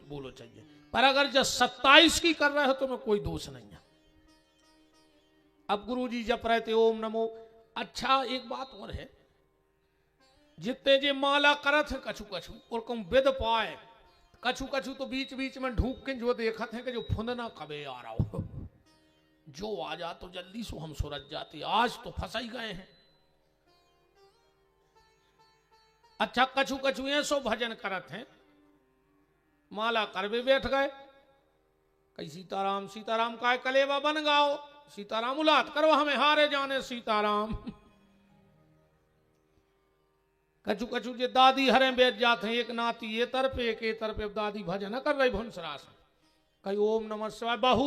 बोलो चाहिए, पर अगर जब 27 की कर रहे हो तो में कोई दोष नहीं है। अब गुरु जी जप रहे थे ओम नमो। अच्छा एक बात और है, जितने जे माला करत है कछु कछु और कम विद पाए, कछु कछु तो बीच बीच में ढूक के जो देखत है कि जो फुंदना कबे आ रहा हो, जो आ जा तो जल्दी से हम सुरज जाते, आज तो फंस ही गए हैं। अच्छा कछु कछु ऐसो भजन करत हैं, माला करवे बैठ गए, कई सीताराम सीताराम का कलेवा बन गाओ, सीताराम उलाद करो हमें हारे जाने सीताराम। कछु कछु जे दादी हरे बैठ जाते हैं, एक नाती ये तरफ एक ये तरफ, दादी भजन कर रही भुनसरास, कही ओम नमः शिवाय, बहू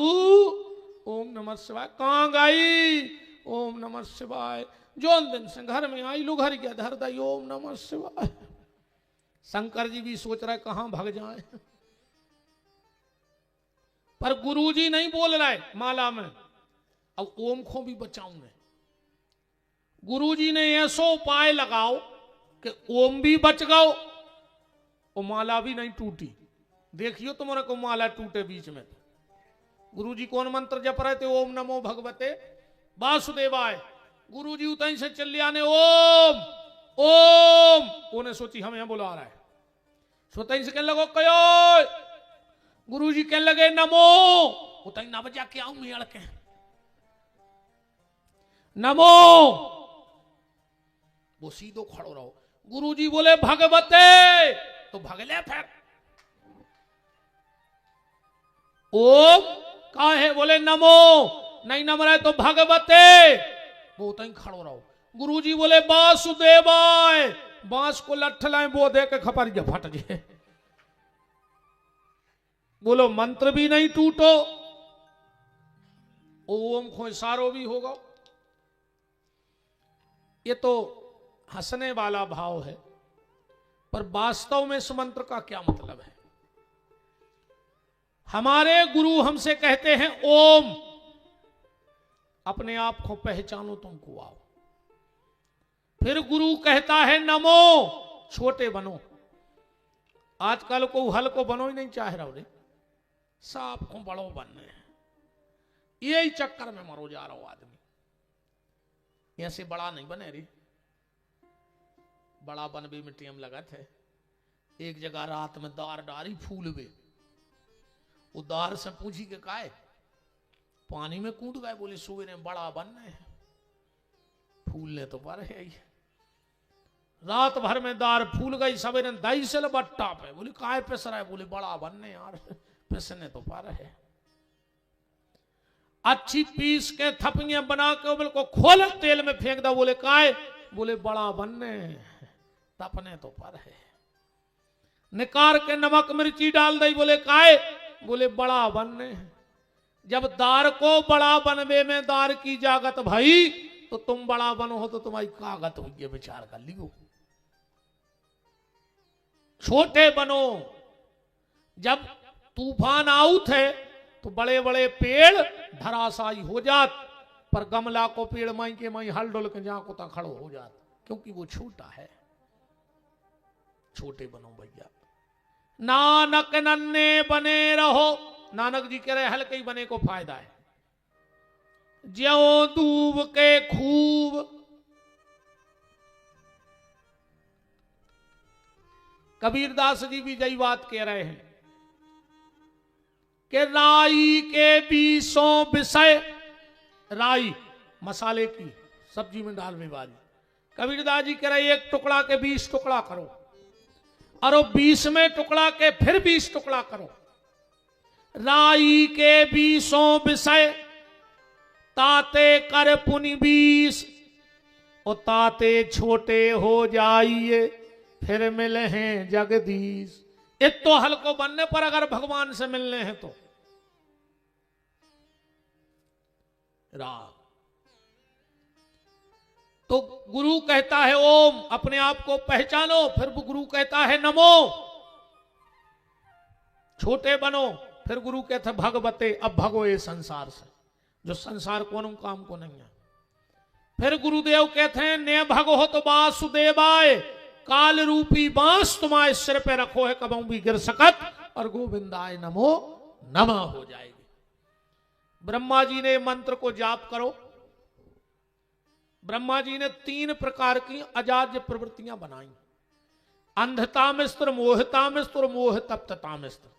ओम नमः शिवाय, कहाँ गई ओम नमः शिवाय, जोन दिन से घर में आई लू घर गया धर दई ओम नमः शिवाय। शंकर जी भी सोच रहे कहां भाग जाए, पर गुरुजी नहीं बोल रहे माला में, अब ओम को भी बचाऊंगे। गुरुजी ने ऐसो उपाय लगाओ कि ओम भी बच गओ और माला भी नहीं टूटी। देखियो तुम्हारे को माला टूटे बीच में। गुरुजी कौन मंत्र जप रहे थे, ओम नमो भगवते वासुदेवाय। गुरुजी उतई से चल आने ओम ओम, उन्हें सोची हमें यहां बुला रहा है, सोतई से कहने लगो कयो, गुरुजी कहने लगे नमो, उतई ना बजा के आऊं मेड़ के नमो, वो सीधो खड़ो रहो। गुरुजी बोले भगवते, तो भगले फिर ओम का है, बोले नमो, नहीं नम रहे तो भगवते, वो तई खड़ो रहो। गुरुजी बोले वासुदेवाय, बांस को लठ लाए वो दे के खपर जा फट जाए, बोलो मंत्र भी नहीं टूटो, ओम को इशारो भी होगा। ये तो हंसने वाला भाव है, पर वास्तव में इस मंत्र का क्या मतलब है। हमारे गुरु हमसे कहते हैं ओम, अपने आप को पहचानो तुमको आओ। फिर गुरु कहता है नमो, छोटे बनो। आजकल को हल को बनो ही नहीं चाह रहा रे, सांप को बड़ो बनने हैं, यही चक्कर में मरो जा रहा हो आदमी। ऐसे बड़ा नहीं बने रे, बड़ा बनबे में टेम लगा थे। एक जगह रात में दार डारी फूल वे, वो दार से पूछी के काहे पानी में कूद गए, बोले सवेरे बड़ा बनने हैं, फूलने तो पर है। रात भर में दार फूल गई, सवेरे दही से बट्टा पे, बोले काहे पिस रहा है, बोले बड़ा बनने यार, पिसने तो पर है। अच्छी पीस के थपियां बना के बिल्कुल खोल तेल में फेंक दो, बोले काहे, बोले बड़ा बनने, तपने तो पर है। निकार के नमक मिर्ची डाल दई, बोले काहे, बोले बड़ा बनने। जब दार को बड़ा बनवे में दार की जागत भाई, तो तुम बड़ा बनो हो तो तुम्हारी कागत हुई है, विचार कर लियो। छोटे बनो, जब तूफान आउत है तो बड़े बड़े पेड़ धराशायी हो जात, पर गमला को पेड़ माई के माई हल डोल के जहां को ता खड़ो हो जात, क्योंकि वो छोटा है। छोटे बनो भैया, नानक नन्हे बने रहो। नानक जी कह रहे हल्के ही बने को फायदा है। ज्यों दूब के खूब, कबीरदास जी भी यही बात कह रहे हैं कि राई के बीसों विषय, राई मसाले की सब्जी में डालने वाली, कबीरदास जी कह रहे एक टुकड़ा के 20 टुकड़ा करो, और 20वें टुकड़ा के फिर 20 टुकड़ा करो। राई के 20 विषय, ताते कर पुनि 20, और ताते छोटे हो जाइए फिर मिले हैं जगदीश। एक तो हल्को बनने पर अगर भगवान से मिलने हैं तो राम, तो गुरु कहता है ओम, अपने आप को पहचानो। फिर गुरु कहता है नमो, छोटे बनो। फिर गुरु कहते भगवते, अब भगो ये संसार से, जो संसार को काम को नहीं है। फिर गुरुदेव कहते हैं ने भगो तो वासुदेवाय, काल रूपी बांस तुम्हारे सिर पे रखो है, कबहू भी गिर सकत और गोविंदाय नमो नमः हो जाएगी। ब्रह्मा जी ने मंत्र को जाप करो। ब्रह्मा जी ने 3 प्रकार की अजाद्य प्रवृत्तियां बनाई, अंधतामिस्त्र, मोहतामिस्त्र और मोह तप्ततामिस्त्र।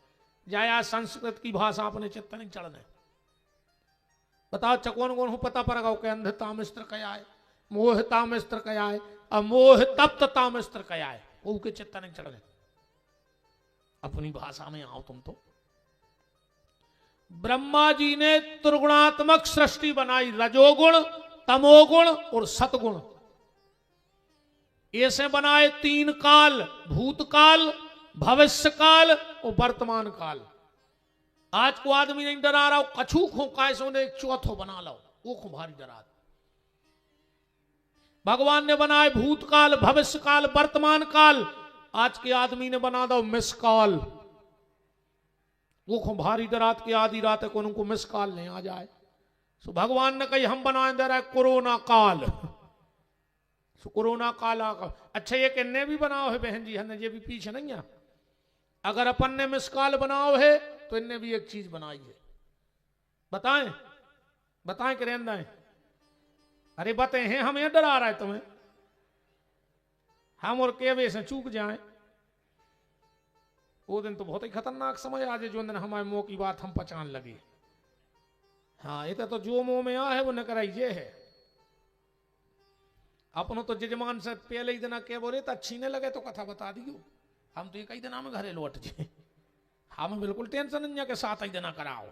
जाया संस्कृत की भाषा अपने चित्त नहीं चढ़ने। बताओ चकवन कौन हो पता पड़ेगा कि अंधतामिस्त्र क्या है, मोहतामिस्त्र क्या है और मोह तप्ततामिस्त्र क्या है, वो के चित्त नहीं चढ़ने। अपनी भाषा में आओ तुम तो। ब्रह्मा जी ने त्रिगुणात्मक सृष्टि बनाई, रजोगुण, तमोगुण और सतगुण। ऐसे बनाए 3 काल, भूतकाल, भविष्य काल और वर्तमान काल। आज को आदमी नहीं डरा रहा, कछू खो कैसो ने एक चौथो बना लो, वो खो भारी डरा। भगवान ने बनाए भूतकाल, भविष्य काल, वर्तमान काल। आज के आदमी ने बना दो मिस काल, वो खो भारी डरात के आधी रात को उनको मिस काल नहीं आ जाए। सो भगवान ने कही हम बनाए दे रहा है कोरोना काल। सो कोरोना काल आकर अच्छा ये किन्ने भी बनाओ है बहन जी, हमने ये भी पीछे नहीं है। अगर अपन ने मिस काल बनाओ है तो इनने भी एक चीज बनाई है। बताएं बताएं कि रहना है? अरे बते हैं हम ये डरा रहा है तुम्हें, हम और केवे से चूक जाएं। वो दिन तो बहुत ही खतरनाक समय आज है जो दिन हमारे मुंह की बात हम पहचान लगे। हाँ ये तो जो मुंह में आ है वो न कराइए है। अपनों तो जजमान से पहले ही दिन के बोले तो अच्छी नहीं लगे तो कथा बता दियो, हम तो ये कई दिन में घरे लौट जाए। हमें बिल्कुल टेंशन नहीं के साथ ही दिन कराओ,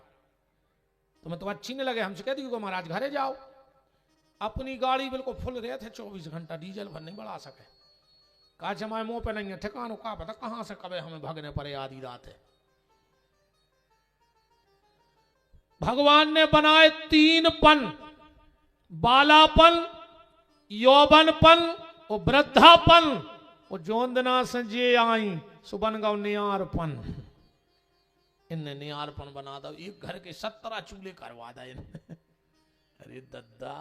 तुम्हें तो अच्छी नहीं लगे हमसे कह दियो महाराज घरे जाओ। अपनी गाड़ी बिल्कुल फुल रहे थे, 24 घंटा डीजल भर नहीं बढ़ा सके। काज हमारे मुंह पे नहीं है ठिकानो, का पता कहां से कबे हमें भागने पड़े आधी रात है। भगवान ने बनाए 3 पन, बालापन, यौवनपन और वृद्धापन। और जोंदना से जे आई सुबन गाँव नियारपन। इनने नियारपन बना दो, एक घर के 17 चूल्हे करवा दे। अरे दद्दा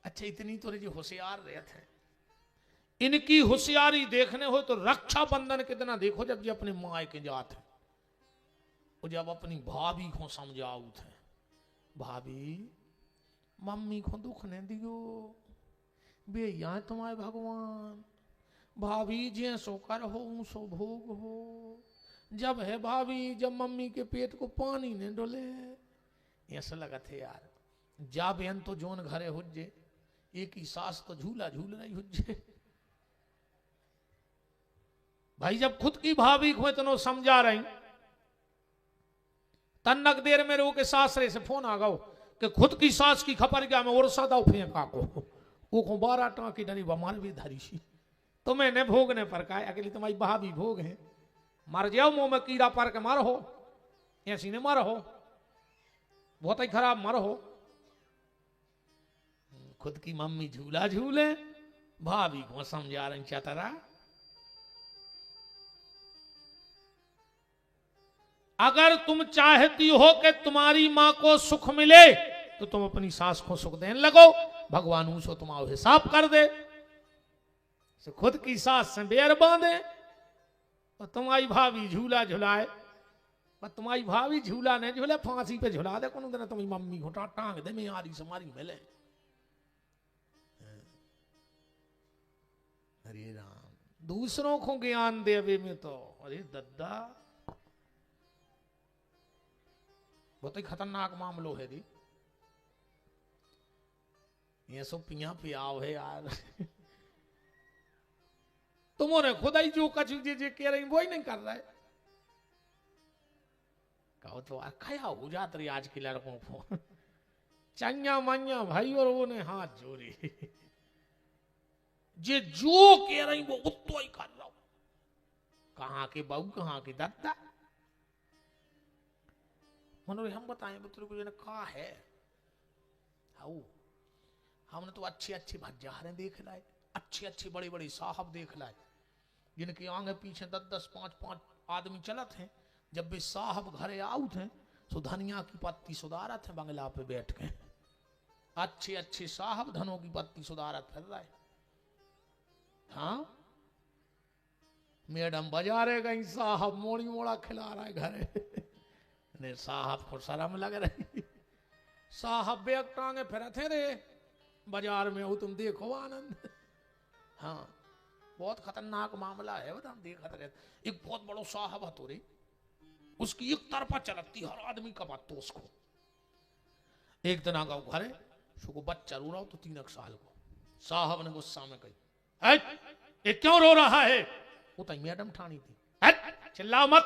अच्छा इतनी तो जी होशियार रहे थे। इनकी होशियारी देखने हो तो रक्षाबंधन कितना देखो, जब ये अपने माए के जात है और जब अपनी भाभी को समझाऊ थे, भाभी मम्मी को दुख नहीं दियो, बे यहाँ तुम्हारे भगवान, भाभी जे सो कर हो सो भोग हो। जब है भाभी जब मम्मी के पेट को पानी नहीं डोले, ऐसा लगा थे यार जा बहन तो जोन घरे हुज्जे, एक ही सास तो झूला झूल रही हुज्जे। भाई जब खुद की भाभी को इतना समझा रही, तन्नक देर में रो के सासरे से फोन आ गओ कि खुद की सास की खपर गया मैं और सदा फेंका को वो को 12 टाँकी डरी बमार भी धरी सी तुम्हें ने भोगने पर का अकेली तुम्हारी भाभी भोग है। मर जाओ मुंह में कीड़ा पर के मर हो, ऐसी ने मर हो, बहुत ही खराब मर हो। खुद की मम्मी झूला झूले, भाभी को समझा रही चतरा। अगर तुम चाहती हो कि तुम्हारी मां को सुख मिले तो तुम अपनी सास को सुख देने लगो, भगवान उसको तुम्हारा हिसाब कर दे। खुद की सास से बेर बांधे और तुम्हारी भाभी झूला झुलाए, और तुम्हारी भाभी झूला नहीं झूले फांसी पे झुला दे, कौन दिन तुम्हारी मम्मी को टांग दे मैं आरी समारी मिले। अरे राम, दूसरों को ज्ञान देवे में तो अरे दद्दा बहुत ही खतरनाक मामलो है दी। ये सब पिया पियाव है यार। तुमने खुदा ही जो कछ जे कह रही वो ही नहीं कर रहा है। कहो तो खया हो जात रही आज के लड़कों को चंगा मान्या भाई और वो ने हाथ जोड़े, जे जो कह रही वो उत्तो ही कर रहा हूं। कहां के बहू कहां के दत्ता मनोरे हम बताएं पुत्र को कहा है। हाउ हमने तो अच्छी अच्छी भज्जारे देख लाए, अच्छी अच्छी बड़ी बड़ी साहब देख लाए, जिनके आगे पीछे 10-10 5-5 आदमी चलत हैं। जब भी साहब घरे आउट हैं तो धनिया की पत्ती सुधारत है बंगला पे बैठ के। अच्छे अच्छे साहब धनों की पत्ती सुधारत फिर रहे। हाँ मैडम बाजारे गई, साहब मोड़ी मोड़ा खिला रहा है घर ने, साहब को शर्म लग रही। साहब बैग टांगे फिर थे रे बाजार में, हो तुम देखो आनंद। हाँ बहुत खतरनाक मामला है, बता देखते रहते। एक बहुत बड़ो साहब हतो रे, उसकी एक तरफा चलती हर आदमी का बात तो उसको। एक दिन आगा घरे उसको बच्चा रो रहा हो तो 3 साल को, साहब ने गुस्सा में कही, ये क्यों रो रहा है? वो तो मैडम ठानी थी, चिल्लाओ मत,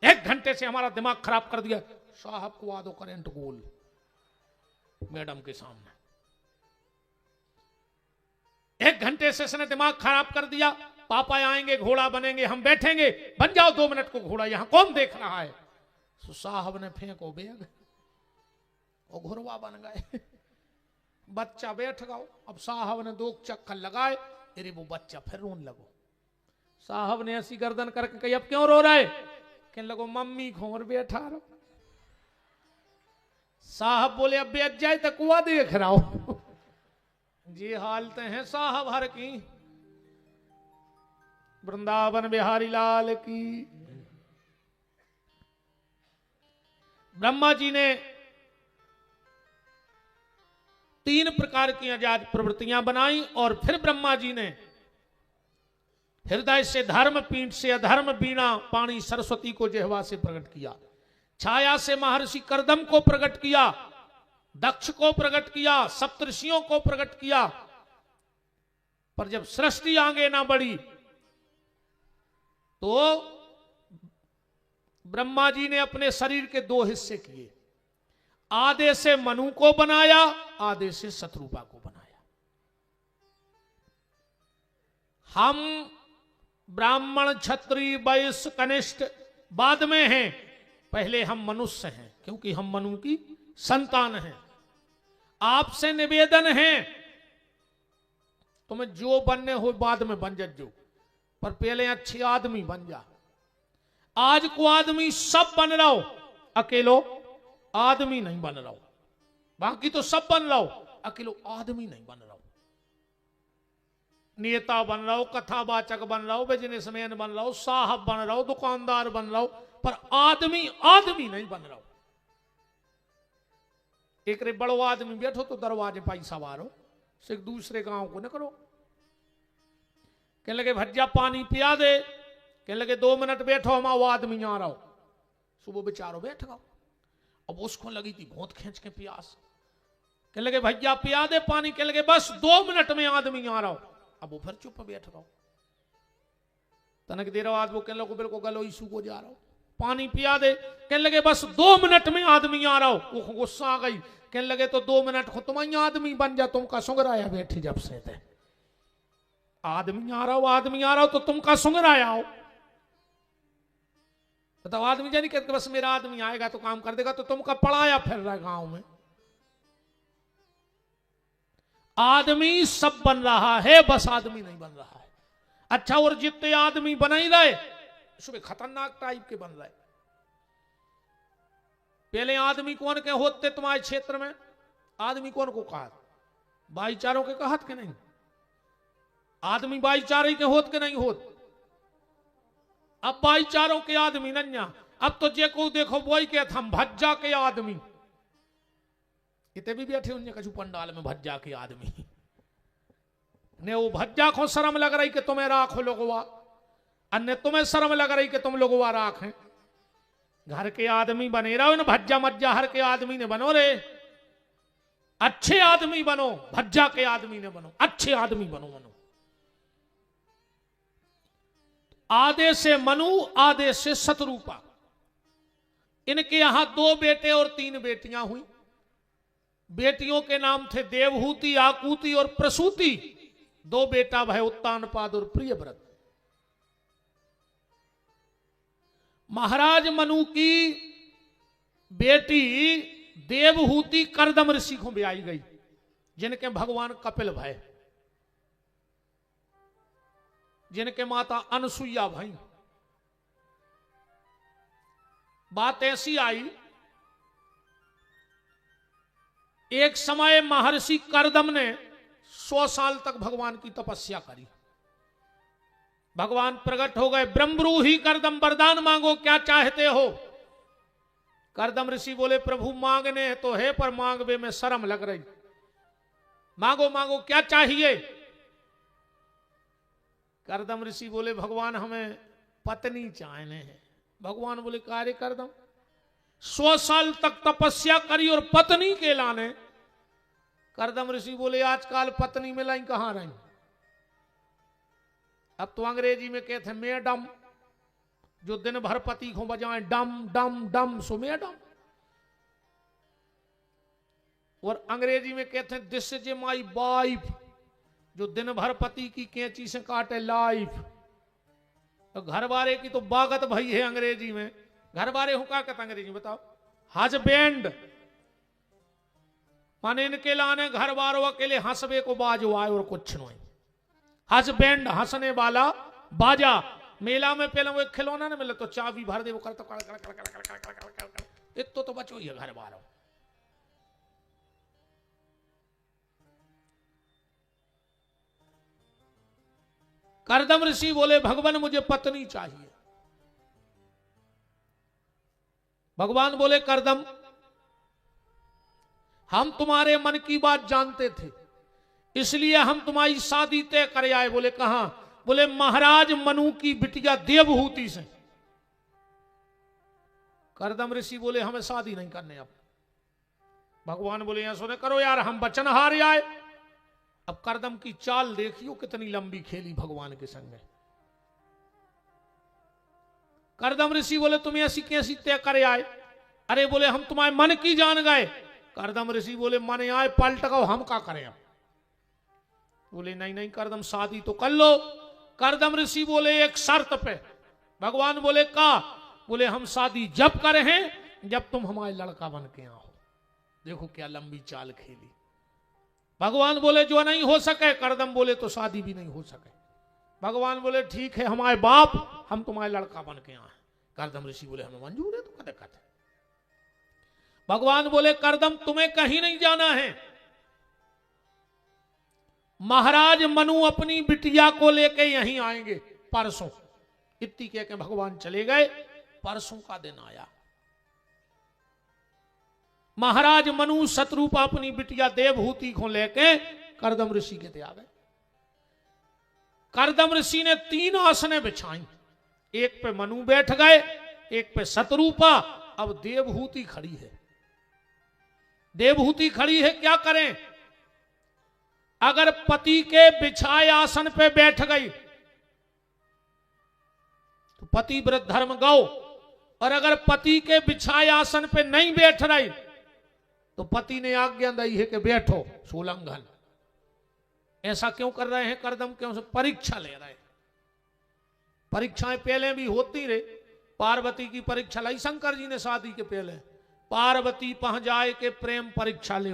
1 घंटे से हमारा दिमाग खराब कर दिया। साहब को आदो करंट गोल मैडम के सामने, 1 घंटे से इसने दिमाग खराब कर दिया। पापा आएंगे, घोड़ा बनेंगे, हम बैठेंगे, बन जाओ 2 मिनट को घोड़ा, यहां कौन देख रहा है? तो साहब ने फेंको बैग, वो घुरवा बन गए। बच्चा बैठ गया। अब साहब ने 2 चक्कर लगाए, अरे वो बच्चा फिर रोने लगो। साहब ने ऐसी गर्दन करके कही, अब क्यों रो रहा है? कहने लगो मम्मी घोर बैठा रहो। साहब बोले, अब बैठ जाए तो कुआ देख रहा हूं। जी हालते हैं साहब हर की। वृंदावन बिहारी लाल की। ब्रह्मा जी ने 3 प्रकार की आजाद प्रवृत्तियां बनाई, और फिर ब्रह्मा जी ने हृदय से धर्म, पीठ से अधर्म, बीणा पाणी सरस्वती को जिह्वा से प्रकट किया, छाया से महर्षि करदम को प्रकट किया, दक्ष को प्रकट किया, सप्तऋषियों को प्रकट किया। पर जब सृष्टि आगे ना बढ़ी तो ब्रह्मा जी ने अपने शरीर के 2 हिस्से किए, आधे से मनु को बनाया, आधे से शत्रुपा को बनाया। हम ब्राह्मण, क्षत्रिय, वैश्य, कनिष्ठ बाद में हैं, पहले हम मनुष्य हैं, क्योंकि हम मनु की संतान हैं। आपसे निवेदन है, तुम्हें जो बनने हो बाद में बन जो, पर पहले अच्छे आदमी बन जा। आज को आदमी सब बन रहा हो, अकेलो आदमी नहीं बन रहा हो। बाकी तो सब बन रहा हो, अकेलो आदमी नहीं बन रहा हो। नेता बन रहा हो, कथावाचक बन रहा हो, बिजनेसमैन बन रहा हो, साहब बन रहा हो, दुकानदार बन रहा हो, पर आदमी नहीं बन रहा हो। एक रे बड़ो आदमी बैठो तो दरवाजे पाई सवारो, से दूसरे गांव को न करो। कहने लगे भज्जा पानी पिया दे, कहने लगे 2 मिनट बैठो, हम वो आदमी आ रहा हो। सुबह बेचारो बैठ गया, अब उसको लगी थी बहुत खींच के प्यास, कहने लगे भैया पिया दे पानी, कहने लगे बस 2 मिनट में आदमी आ रहा हो। अब वो फिर चुप बैठ गया। तनक देर बाद वो कहने लगे बिल्कुल गलो ईसू को जा रहा हो, पानी पिया दे, कहने लगे बस 2 मिनट में आदमी आ रहा हो। वो गुस्सा आ गई, कहने लगे तो 2 मिनट को तुम आदमी बन जा, तुमका सुंगराया बैठी जब से थे। आदमी आ रहा हो तो तुमका सुंगराया हो। तो आदमी जानी कहते बस मेरा आदमी आएगा तो काम कर देगा, तो तुमका पढ़ाया फिर रहा है गांव में। आदमी सब बन रहा है, बस आदमी नहीं बन रहा है। अच्छा, और जितने आदमी बना ही रहे उसमें खतरनाक टाइप के बन रहे। पहले आदमी कौन के होते तुम्हारे क्षेत्र में? आदमी कौन को कहा? भाईचारों के कहत के नहीं? आदमी भाईचारे के होत के नहीं होत? अब भाईचारों के आदमी नन्या, अब तो जे को देखो वही कहते हम भज्जा के आदमी। इतने भी बैठे उन्हें कछु पंडाल में भज्जा के आदमी ने, वो भज्जा को शर्म लग रही कि तुम्हें राखो लोगवा, अन्य तुम्हें शर्म लग रही कि तुम लोगवा राखें। घर के आदमी बने रहो ना, भज्जा मज्जा हर के आदमी ने बनो रे। अच्छे आदमी बनो, भज्जा के आदमी ने बनो, अच्छे आदमी बनो। आधे से मनु, आधे से शत्रुपा। इनके यहां 2 बेटे और 3 बेटियां हुई। बेटियों के नाम थे देवहूति, आकुति और प्रसूति। 2 बेटा भय उत्तानपाद और प्रियव्रत। महाराज मनु की बेटी देवहूति करदम ऋषि को ब्याई गई, जिनके भगवान कपिल भय, जिनके माता अनसुईया भाई। बात ऐसी आई, एक समय महर्षि करदम ने 100 साल तक भगवान की तपस्या करी। भगवान प्रकट हो गए। ब्रह्मरूही करदम वरदान मांगो, क्या चाहते हो? करदम ऋषि बोले प्रभु मांगने तो है, पर मांगवे में शर्म लग रही। मांगो मांगो, क्या चाहिए? करदम ऋषि बोले भगवान हमें पत्नी चाहने हैं। भगवान बोले कार्य करदम, 100 साल तक तपस्या करी और पत्नी के लाने। करदम ऋषि बोले आजकल पत्नी में लाई कहां रही? अब तो अंग्रेजी में कहते हैं मैडम, जो दिन भर पति को बजाएं डम डम डम, सो मैडम। और अंग्रेजी में कहते हैं दिस इज माई वाइफ, जो दिन भर पति की कैंची से काटे लाइफ। तो घर वाले की तो बागत भई है अंग्रेजी में। घर वाले हो क्या कहते अंग्रेजी में बताओ? हस्बैंड। माने इनके लाने घर वालों के लिए हंसबे को बाजो आए और कुछ नहीं। हस्बैंड हंसने वाला बाजा। मेला में पहले वो एक खिलौना ना मिले तो चाबी भर दे, वो करता कर कर कर कर कर कर कर कर कर, एक तो बचो ये घर वालों। करदम ऋषि बोले भगवान मुझे पत्नी चाहिए। भगवान बोले करदम हम तुम्हारे मन की बात जानते थे, इसलिए हम तुम्हारी शादी तय कर आए। बोले कहां? बोले महाराज मनु की बिटिया देवहूति से। करदम ऋषि बोले हमें शादी नहीं करने। अब भगवान बोले यहां सुने करो यार, हम वचन हार आए। अब करदम की चाल देखियो कितनी लंबी खेली भगवान के संग। करदम ऋषि बोले तुम्हें ऐसी कैसी तय करे आए? अरे बोले हम तुम्हारे मन की जान गए। करदम ऋषि बोले मन आए पलट गो, हम क्या करें अब? बोले नहीं नहीं करदम शादी तो कर लो। करदम ऋषि बोले एक शर्त पे। भगवान बोले का? बोले हम शादी जब करें हैं जब तुम हमारे लड़का बन के आओ। देखो क्या लंबी चाल खेली। भगवान बोले जो नहीं हो सके। करदम बोले तो शादी भी नहीं हो सके। भगवान बोले ठीक है हमारे बाप, हम तुम्हारे लड़का बन के आए। करदम ऋषि बोले हमें मंजूर है। तो कदे कदे भगवान बोले करदम तुम्हें कहीं नहीं जाना है। महाराज मनु अपनी बिटिया को लेके यहीं आएंगे परसों। इतनी कह के भगवान चले गए। परसों का दिन आया। महाराज मनु शत्रुपा अपनी बिटिया देवहूति को लेके करदम ऋषि के ते आ गए। करदम ऋषि ने 3 आसने बिछाई। एक पे मनु बैठ गए, एक पे शत्रुपा, अब देवहूति खड़ी है। देवहूति खड़ी है, क्या करें? अगर पति के बिछाए आसन पे बैठ गई तो पति व्रत धर्म गौ, और अगर पति के बिछाए आसन पे नहीं बैठ रही तो पति ने आज्ञा दी है कि बैठो, सोलंघन। ऐसा क्यों कर रहे हैं करदम? क्यों से परीक्षा ले रहे हैं। परीक्षाएं पहले भी होती रहे। पार्वती की परीक्षा लाई शंकर जी ने शादी के पहले। पार्वती पह जाए के प्रेम परीक्षा ले।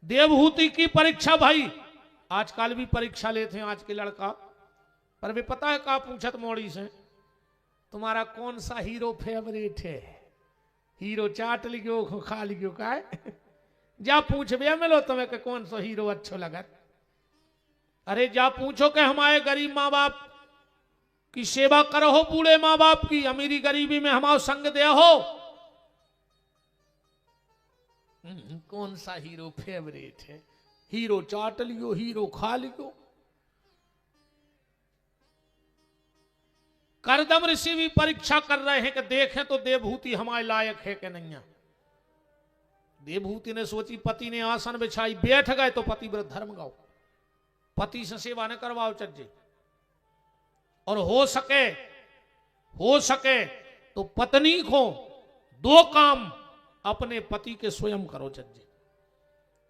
देवहूति की परीक्षा भाई आजकल भी परीक्षा लेते हैं आज के लड़का। पर वे पता है का पूछत मोड़ी से तुम्हारा कौन सा हीरो फेवरेट है? हीरो चाट लिखो खा लिखो का है? जा पूछ भैया मिलो तुम्हें के कौन सा हीरो अच्छा लगा। अरे जा पूछो कि हमारे गरीब माँ बाप की सेवा करो हो, बूढ़े माँ बाप की, अमीरी गरीबी में हमारा संग दे हो। कौन सा हीरो फेवरेट है? हीरो चाट लियो, हीरो खा लियो। करदम ऋषि भी परीक्षा कर रहे हैं कि देखें तो देवहूति हमारे लायक है कि नहीं है। देवहूति ने सोची, पति ने आसन बिछाई, बैठ गए तो पति व्रत धर्म गाओ, पति से सेवा न करवाओ चज्जे। और हो सके तो पत्नी को 2 काम अपने पति के स्वयं करो चज्जे।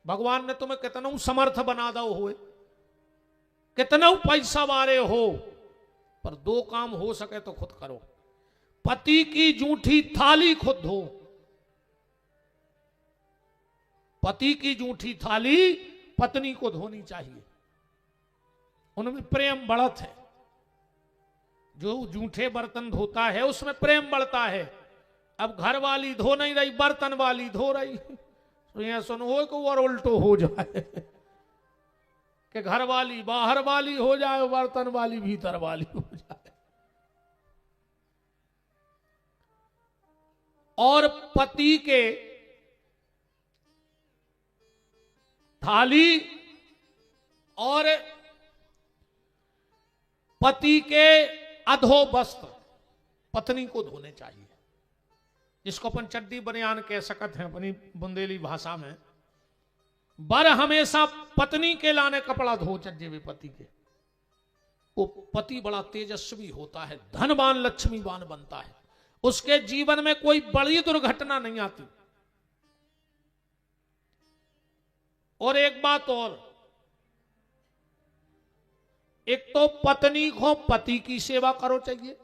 भगवान ने तुम्हें कितना समर्थ बना दो हो, कितना पैसा वाले हो, पर 2 काम हो सके तो खुद करो। पति की जूठी थाली खुद धो। पति की जूठी थाली पत्नी को धोनी चाहिए। उनमें प्रेम बढ़त है। जो जूठे बर्तन धोता है उसमें प्रेम बढ़ता है। अब घर वाली धो नहीं रही, बर्तन वाली धो रही, तो यहां सुनो को और उल्टो हो जाए कि घर वाली बाहर वाली हो जाए, बर्तन वाली भीतर वाली हो जाए। और पति के थाली और पति के अधो वस्त्र पत्नी को धोने चाहिए, जिसको अपन चड्डी बनियान कह सकते हैं अपनी बुंदेली भाषा में। बर हमेशा पत्नी के लाने कपड़ा धो चज्जे भी पति के। वो पति बड़ा तेजस्वी होता है, धनवान लक्ष्मीवान बनता है, उसके जीवन में कोई बड़ी दुर्घटना नहीं आती। और एक बात और, एक तो पत्नी को पति की सेवा करो चाहिए,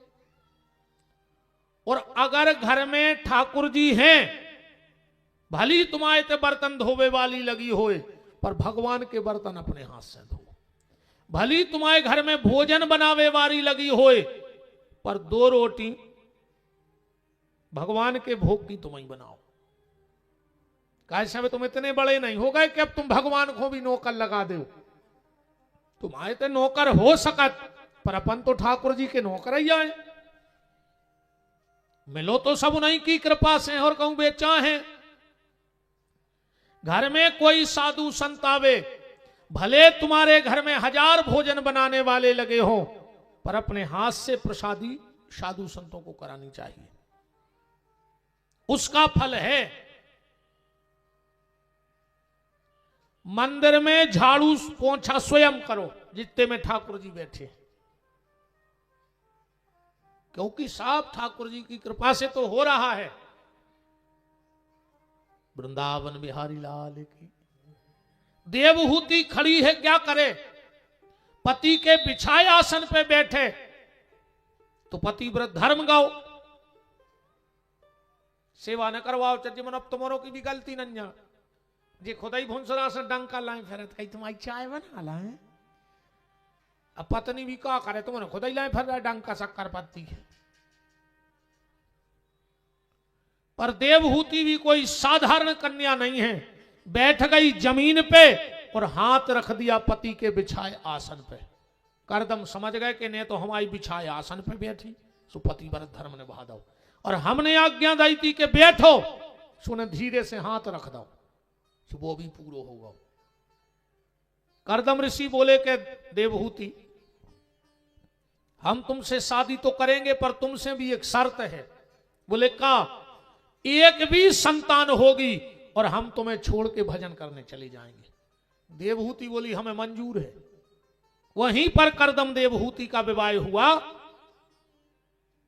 और अगर घर में ठाकुर जी हैं, भली तुम्हारे ते बर्तन धोवे वाली लगी होए, पर भगवान के बर्तन अपने हाथ से धो। भली तुम्हारे घर में भोजन बनावे वाली लगी होए, पर 2 रोटी भगवान के भोग की तुम ही बनाओ। कैसे तुम इतने बड़े नहीं हो गए कि अब तुम भगवान को भी नौकर लगा दो। तुम्हारे तो नौकर हो सकत, पर अपन तो ठाकुर जी के नौकर ही आए। मिलो तो सब उन्हीं की कृपा से और कहूं बेचा है। घर में कोई साधु संत आवे, भले तुम्हारे घर में 1000 भोजन बनाने वाले लगे हो, पर अपने हाथ से प्रसादी साधु संतों को करानी चाहिए। उसका फल है मंदिर में झाड़ू पोंछा स्वयं करो, जितने में ठाकुर जी बैठे, क्योंकि साहब ठाकुर जी की कृपा से तो हो रहा है। वृंदावन बिहारी लाल की देवहूति खड़ी है, क्या करे? पति के बिछाए आसन पे बैठे तो पतिव्रत धर्म गाओ, सेवा न करवाओ चज्जे मन। अब तुम्हारों की भी गलती नहीं, जे खुदा ही भुंसरा से डंका लाए फिर कहीं तुम्हारी चाय बना लाए। अब पत्नी भी क्या करे, तुमने खुदा ही लाए फिर डंका शक्कर पत्ती। पर देवहूति भी कोई साधारण कन्या नहीं है, बैठ गई जमीन पे और हाथ रख दिया पति के बिछाए आसन पे। करदम समझ गए कि ने तो हमारी बिछाए आसन पे बैठी, सो पतिव्रत धर्म ने बहा दो। और हमने आज्ञा दी थी कि बैठो, सुने धीरे से हाथ रख दो, सो वो भी पूरा होगा। करदम ऋषि बोले कि देवहूति, हम तुमसे शादी तो करेंगे, पर तुमसे भी एक शर्त है। बोले का? एक भी संतान होगी और हम तुम्हें छोड़ के भजन करने चले जाएंगे। देवहूति बोली हमें मंजूर है। वहीं पर करदम देवहूति का विवाह हुआ।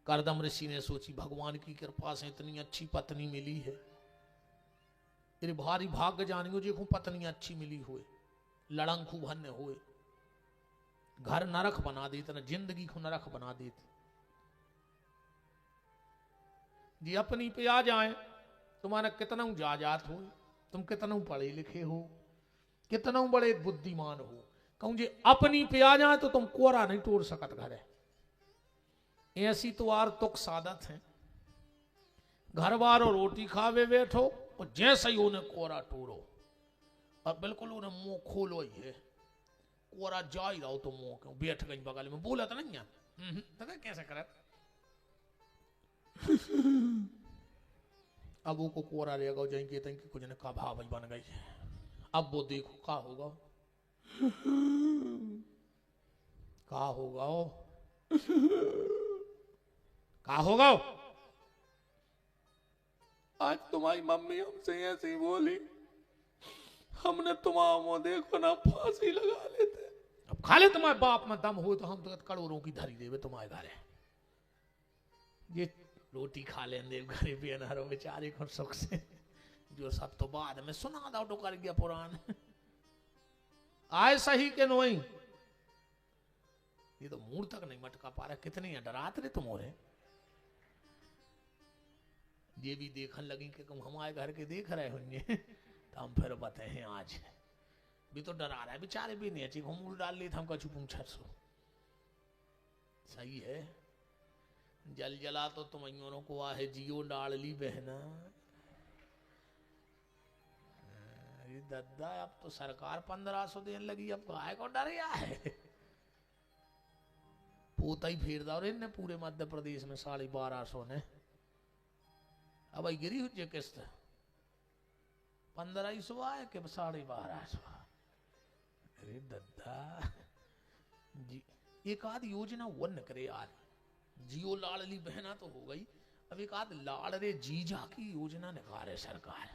करदम ऋषि ने सोची भगवान की कृपा से इतनी अच्छी पत्नी मिली है, तेरे भारी भाग्य जानियो देखो पत्नी अच्छी मिली हुए, लड़ंग खूब हन्य हुए, घर नरक बना देते ना, जिंदगी को नरक बना देते। जी अपनी पे आ जाए, तुम्हारा कितना जाजात हो, तुम कितना पढ़े लिखे हो, कितना बड़े बुद्धिमान हो, कहूं जी अपनी पे आ जाए तो तुम कोरा नहीं तोड़ सकत घर है। ऐसी तो आर तुक सादत है, घर वारो रोटी खावे बैठो और जैसे ही उन्हें कोरा टूरो, और बिल्कुल उन्हें मुंह खोलो ही है, कोरा जा ही रहो तो मुंह क्यों बैठ गई बगल में, बोला तो नहीं है पता कैसे करे। अब वो को कोरा रहेगा जाएंगे तंगी कुछ ने का भाव बन गई। अब वो देखो का होगा, का होगा, का होगा। आज तुम्हारी मम्मी हमसे ऐसे ही बोली, हमने तुम्हारा देखो ना फांसी लगा लेते। अब खा ले तुम्हारे बाप में दम हो तो हम तो करोड़ों की धरी देवे तुम्हारे घर है। ये रोटी खा लेंगे गरीबी अनारो बेचारे को सुख से, जो सब तो बाद में सुना दो तो कर गया पुराण। आए सही के नोई, ये तो मुंह तक नहीं मटका पा रहा, कितने डराते रे तुम। ये भी देखने लगी कि तुम हमारे घर के देख रहे होंगे तो हम फिर बताए हैं आज भी तो डरा रहा है बेचारे भी नहीं अच्छी घूम डाल ली था हमका छुपुम छरसो। सही है, जल जला तो तुम अयों को आहे जियो डाल ली बहना, दादा अब तो सरकार 1500 देने लगी, अब काहे को डर गया है। पोता ही फेर दा इन्हें पूरे मध्य प्रदेश में 1250 ने। अब भाई गिरी हुई किस्त 1500 आए कि 1250। अरे दादा जी एक आध योजना वन करे यार। जियो लाडली बहना तो हो गई, अब एक आध लाड़ रे जीजा की योजना निकाले सरकार।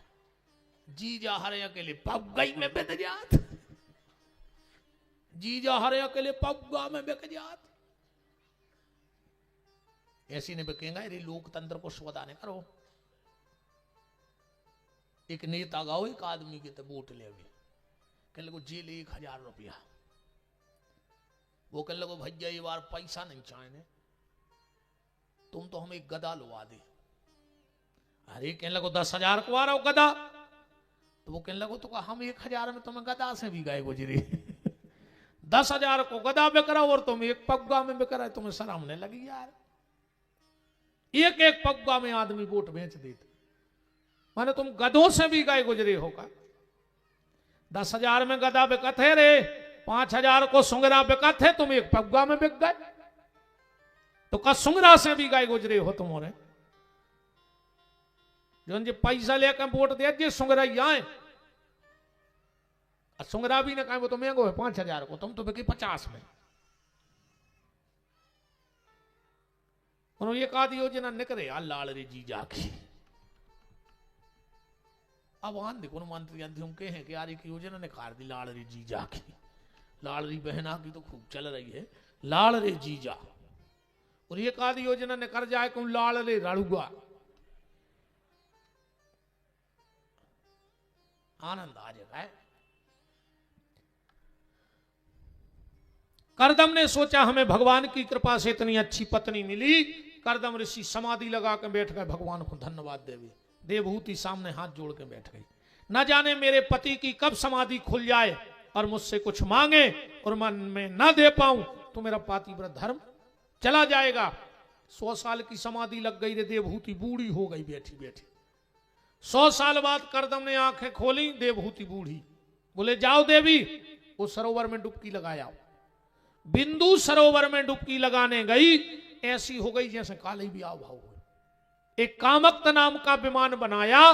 जीजा हरे अकेले पग में बिक जात, जीजा हरे अकेले पग्गा में बिक जात। ऐसी ने बिकेगा। अरे लोकतंत्र को स्वदाने करो। एक नेता गाओ एक आदमी के तो वोट ले अभी कह लगो जेल 1000 रुपया। वो कह लगो भैया ये बार पैसा नहीं चाहिए, तुम तो हमें गदा लुआ दे। अरे कहने लगो 10,000 को आ रहा हो गदा, तो वो कहने लगो तो हम 1000 में तुम्हें गदा से भी गए गुजरे। 10,000 को गदा बिक रहा और तुम एक पग्गा में बिक रहा है, तुम्हें शर्म नहीं लगी यार। एक एक पग्गा में आदमी वोट बेच देते, माने तुम गधों से भी गए गुजरे होगा। 10,000 में गदा बिकत है रे, 5,000 को सुंगरा बिकत है, तुम एक पग्गा में बिक गए। तो का सुंगरा से भी गए गुजरे हो तुम्हारे जो जी पैसा लेकर वोट दे जे सुंगरा आए। सुंगरा भी ने कहा वो तो महंगो है 5,000 को, तुम तो बिकी 50 में। उन्होंने एक आधी योजना निकले यार लाल रे जीजा की। अब आन देखो मंत्री अंतिम के हैं कि यार एक योजना निकाल दी लाल रे जीजा की। लाल री बहना की तो खूब चल रही है लाल रे जीजा, और एक आधी योजना निकल जाए कि लाल रे रड़ुआ। आनंद आ जाएगा। करदम ने सोचा हमें भगवान की कृपा से इतनी अच्छी पत्नी मिली। करदम ऋषि समाधि लगा के बैठ गए, भगवान को धन्यवाद देवी। देवहूति सामने हाथ जोड़ के बैठ गई। न जाने मेरे पति की कब समाधि खुल जाए और मुझसे कुछ मांगे और मन में न दे पाऊं तो मेरा पातिव्रत धर्म चला जाएगा। 100 साल की समाधि लग गई रे, देवहूति बूढ़ी हो गई बैठी बैठी। 100 साल बाद करदम ने आंखें खोली, देवहूति बूढ़ी। बोले जाओ देवी, वो सरोवर में डुबकी लगाया। बिंदु सरोवर में डुबकी लगाने गई, ऐसी हो गई जैसे काले भी आओ भाव हो। एक कामक्त नाम का विमान बनाया,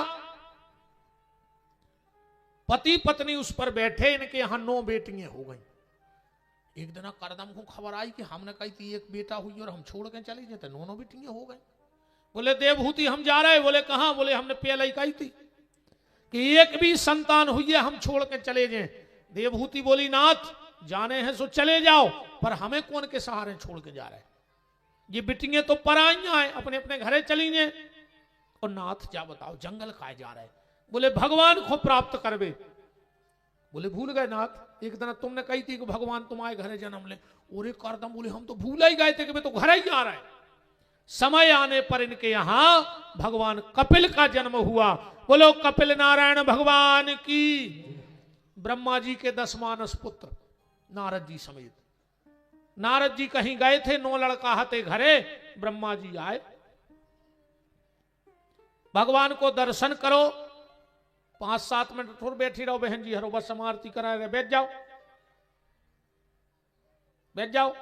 पति पत्नी उस पर बैठे। इनके यहां 9 बेटियां हो गई। एक दिन करदम को खबर आई कि हमने कही थी एक बेटा हुई और हम छोड़ के चले जाते, 9 बेटियां हो गई। बोले देवहूति हम जा रहे। बोले कहां? बोले हमने पहले ही कही थी कि एक भी संतान हुई है हम छोड़ के चले जाएं। देवहूति बोली नाथ जाने हैं सो चले जाओ, पर हमें कौन के सहारे छोड़ के जा रहे हैं? ये बिटियां तो पराइयां हैं, अपने अपने घरे चली जाए। और नाथ जा बताओ जंगल खाए जा रहे हैं। बोले भगवान को प्राप्त करवे। बोले भूल गए नाथ, एक दिन तुमने कही थी कि भगवान तुम्हारे घरे जन्म ले। और एक करदम बोले हम तो भूल ही गए थे कि मैं तो घर ही आ रहा है। समय आने पर इनके यहां भगवान कपिल का जन्म हुआ। बोलो कपिल नारायण भगवान की। ब्रह्मा जी के 10 मानस पुत्र नारद जी समेत। नारद जी कहीं गए थे, 9 लड़का हते घरे। ब्रह्मा जी आए, भगवान को दर्शन करो। 5-7 मिनट थोड़ा बैठी रहो बहन जी, हरो बस समारती करा रहे, बैठ जाओ बैठ जाओ।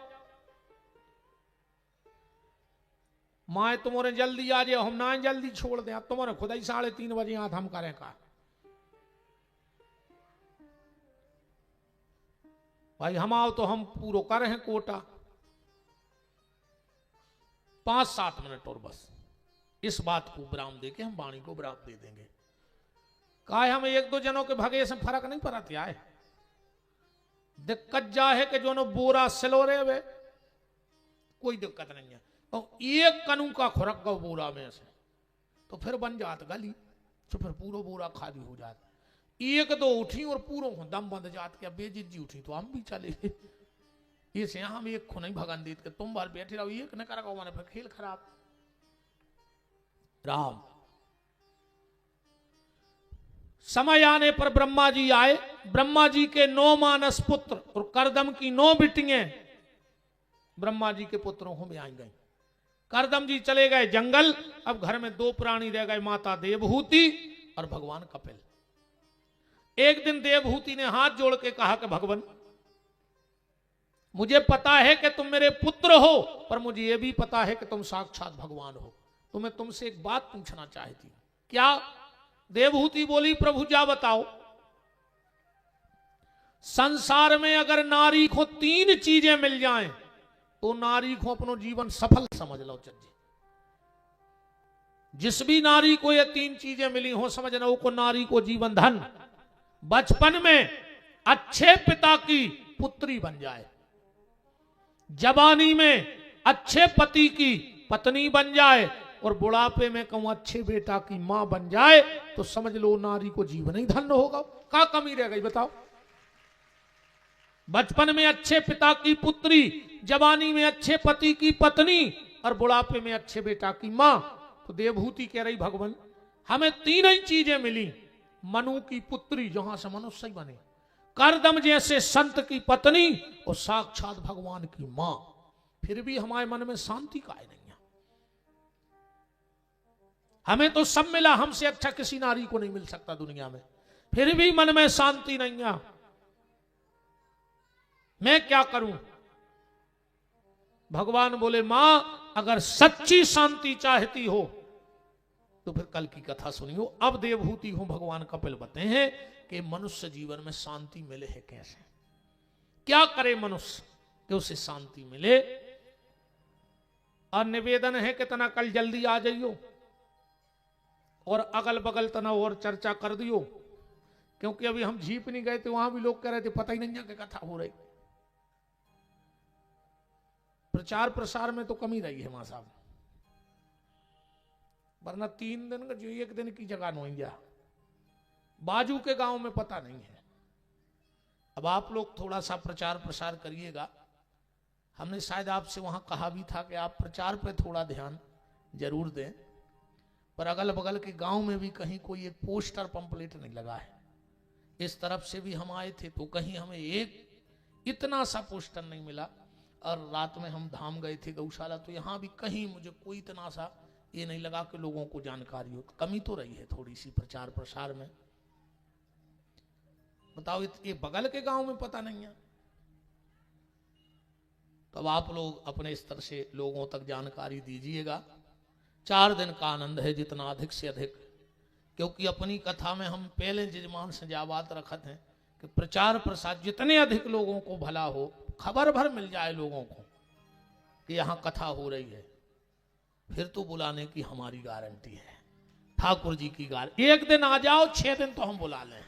माए तुम्हारे जल्दी आ जाओ, हम ना जल्दी छोड़ दें। अब तुम्हारे खुद ही 3:30 बजे हाथ हम करें का। भाई हम आओ तो हम पूरा कर रहे हैं कोटा। 5-7 मिनट और बस। इस बात को विराम देके हम वाणी को विराम दे देंगे। कहा हमें 1-2 जनों के भगे से फर्क नहीं पड़ा क्या है? दिक्कत जा है कि जो नो बोरा सिलो रहे वे, कोई दिक्कत नहीं है। तो एक कनू का खुरक गो बोरा में से तो फिर बन जात गली, तो फिर पूरा बोरा खाली हो जाता। 1-2 उठी और पूरों को दम बंद जात। क्या बेजित जी उठी तो हम भी चले। इसे हम एक को नहीं भगन देते, तुम बार बैठे रहो, एक न करा मैंने फिर खेल खराब। राम समय आने पर ब्रह्मा जी आए। ब्रह्मा जी के 9 मानस पुत्र और करदम की 9 बिटियां ब्रह्मा जी के पुत्रों को ब्याई गई। करदम जी चले गए जंगल। अब घर में 2 प्राणी रह गए, माता देवहूति और भगवान कपिल। एक दिन देवहूति ने हाथ जोड़ के कहा कि भगवान, मुझे पता है कि तुम मेरे पुत्र हो, पर मुझे यह भी पता है कि तुम साक्षात भगवान हो, तो मैं तुमसे एक बात पूछना चाहती हूं। क्या? देवहूति बोली, प्रभु जा बताओ। संसार में अगर नारी को 3 चीजें मिल जाएं तो नारी को अपनो जीवन सफल समझ लो। चज्जे जिस भी नारी को ये 3 चीजें मिली हो, समझना वो को नारी को जीवन धन, बचपन में अच्छे पिता की पुत्री बन जाए, जवानी में अच्छे पति की पत्नी बन जाए, और बुढ़ापे में कहूं अच्छे बेटा की मां बन जाए, तो समझ लो नारी को जीवन ही धन्य होगा। क्या कमी रह गई बताओ? बचपन में अच्छे पिता की पुत्री, जवानी में अच्छे पति की पत्नी, और बुढ़ापे में अच्छे बेटा की मां। तो देवहूति कह रही, भगवान हमें 3 ही चीजें मिली। मनु की पुत्री, जहां से मनुष्य बने, करदम जैसे संत की पत्नी, और साक्षात भगवान की मां। फिर भी हमारे मन में शांति का नहीं है। हमें तो सब मिला, हमसे अच्छा किसी नारी को नहीं मिल सकता दुनिया में, फिर भी मन में शांति नहीं है। मैं क्या करूं? भगवान बोले, मां अगर सच्ची शांति चाहती हो तो फिर कल की कथा सुनियो। अब देवहूति हूं भगवान कपिल बताते हैं कि मनुष्य जीवन में शांति मिले है कैसे, क्या करे मनुष्य कि उसे शांति मिले। और निवेदन है कि तना कल जल्दी आ जाइयो, और अगल बगल तना और चर्चा कर दियो, क्योंकि अभी हम झीप नहीं गए थे, वहां भी लोग कह रहे थे पता ही नहीं है कि कथा हो रही। प्रचार प्रसार में तो कमी रही है मां साहब, वरना 3 दिन का जो 1 दिन की जगह नहीं गया। बाजू के गांव में पता नहीं है। अब आप लोग थोड़ा सा प्रचार प्रसार करिएगा। हमने शायद आपसे वहां कहा भी था कि आप प्रचार पे थोड़ा ध्यान जरूर दें, पर अगल बगल के गांव में भी कहीं कोई एक पोस्टर पंपलेट नहीं लगा है। इस तरफ से भी हम आए थे तो कहीं हमें एक इतना सा पोस्टर नहीं मिला, और रात में हम धाम गए थे गौशाला, तो यहाँ भी कहीं मुझे कोई इतना सा ये नहीं लगा कि लोगों को जानकारी हो। कमी तो रही है थोड़ी सी प्रचार प्रसार में। बताओ, ये बगल के गांव में पता नहीं है। तो अब आप लोग अपने स्तर से लोगों तक जानकारी दीजिएगा। 4 दिन का आनंद है, जितना अधिक से अधिक, क्योंकि अपनी कथा में हम पहले जजमान से जा बात रखते हैं कि प्रचार प्रसार जितने अधिक लोगों को भला हो, खबर भर मिल जाए लोगों को कि यहां कथा हो रही है, फिर तो बुलाने की हमारी गारंटी है, ठाकुर जी की गारंटी। 1 दिन आ जाओ, 6 दिन तो हम बुला लें।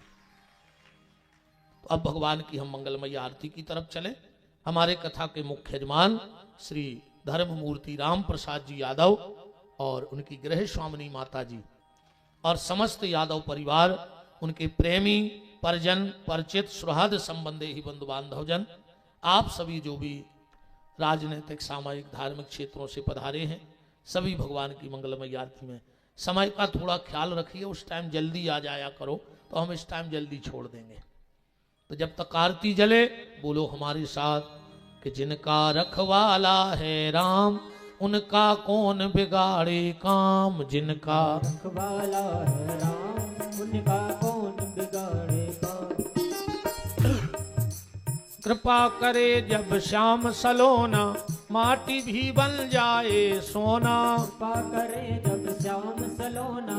तो अब भगवान की हम मंगलमयी आरती की तरफ चले। हमारे कथा के मुख्य यजमान श्री धर्ममूर्ति राम प्रसाद जी यादव और उनकी गृह स्वामिनी माता जी और समस्त यादव परिवार, उनके प्रेमी परिजन, परिचित, सुहृद संबंधी ही बंधु बांधवजन, आप सभी जो भी राजनीतिक, सामाजिक, धार्मिक क्षेत्रों से पधारे हैं, सभी भगवान की मंगलमयी आरती में। समय का थोड़ा ख्याल रखिए, उस टाइम जल्दी आ जाया करो, तो हम इस टाइम जल्दी छोड़ देंगे। तो जब तक आरती जले बोलो हमारे साथ कि जिनका रखवाला है राम, उनका कौन बिगाड़े काम। जिनका रखवाला है राम, उनका कौन बिगाड़े काम। कृपा करे जब श्याम सलोना, माटी भी बन जाए सोना। कृपा करे जब श्याम सलोना,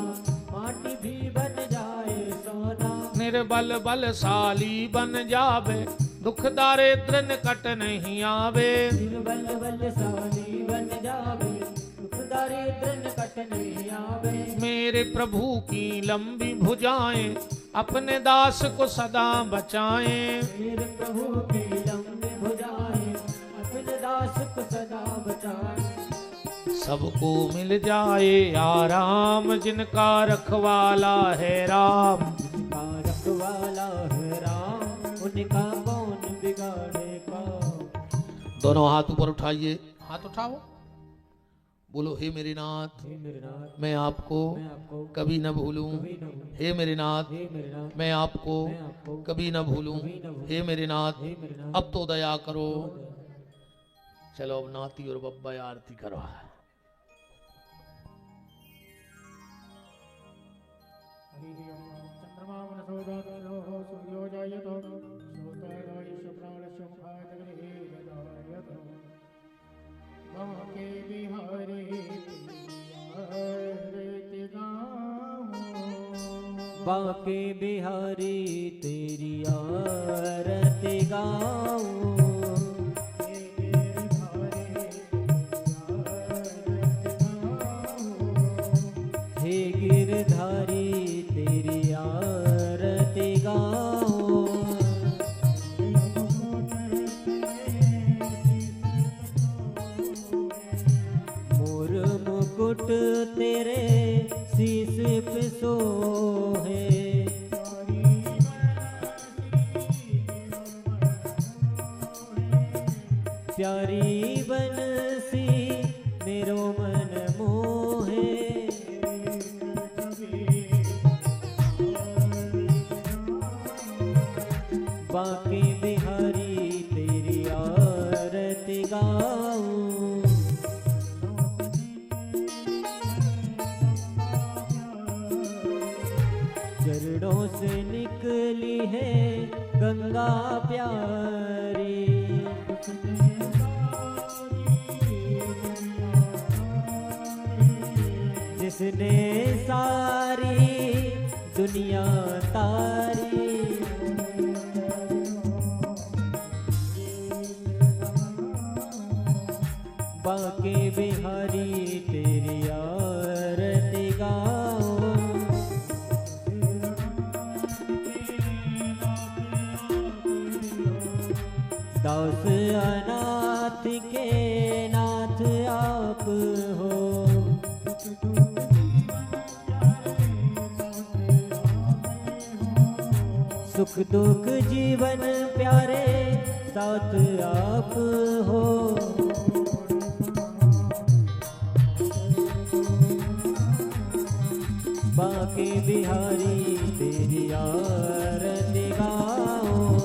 माटी भी बन जाए सोना। निर्बल बलशाली बन जावे, दुख दारिद्र निकट नहीं आवे। निर्बल बलशाली बन जावे, दुख दारिद्र निकट नहीं आवे। मेरे प्रभु की लंबी भुजाएं, अपने दास को सदा बचाएं। मेरे प्रभु की लंबी भुजाएं, अपने दास को सदा बचाएं। सबको मिल जाए आराम, जिनका रखवाला है राम। जिनका रखवाला है राम, उनका कौन बिगाड़े काम। दोनों हाथ ऊपर उठाइए, हाथ उठाओ, बोलो हे मेरे नाथ, हे मेरे नाथ, मैं आपको मैं आपको कभी न भूलूं। कभी न भूलूं। हे मेरे नाथ, हे मेरे नाथ, मैं आपको मैं आपको कभी न भूलूं। कभी न भूलूं। हे मेरे नाथ, हे मेरे नाथ, अब तो दया करो। चलो अब नाती और बब्बा आरती करो। हरि ओम चंद्रमा बांके बिहारी आरती गाऊं। बांके बिहारी तेरी आरती गाऊं। हे गिरधारी तेरी आरती गाऊं। मोर मुकुट तेरे शीश पे सोहे। प्यारी बनसी मेरो मन मोहे। बांके बिहारी तेरी आरती गाऊं। चरणों से निकली है गंगा प्यारी। जिसने सारी दुनिया तारी। बांके बिहारी तेरी आरती गाऊं। दास अनाथ के नाथ आप हो। सुख दुख जीवन प्यारे साथ आप हो। बांके बिहारी तेरी आरती गाऊं।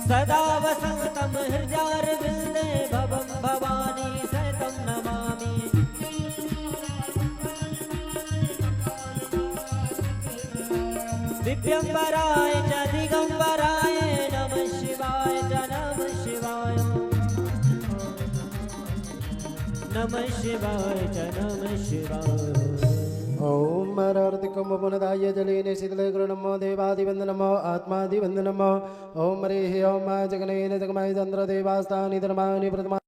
सदा वसंतम हृदयारविंदे भवं भवानी सहितं नमामि। दिव्यंबराय च दिगंबराय नमः शिवाय च नमः शिवाय। नमः शिवाय च नमः शिवाय। ओम मरार्तिकुम्भपुनदाय जलेन शीतले नमो देवादिवन्दनमो आत्मादिवन्दनमो ओम हरिः ओम जगनेन जगमाय चन्द्रदेवास्तानि धर्माणि प्रथमा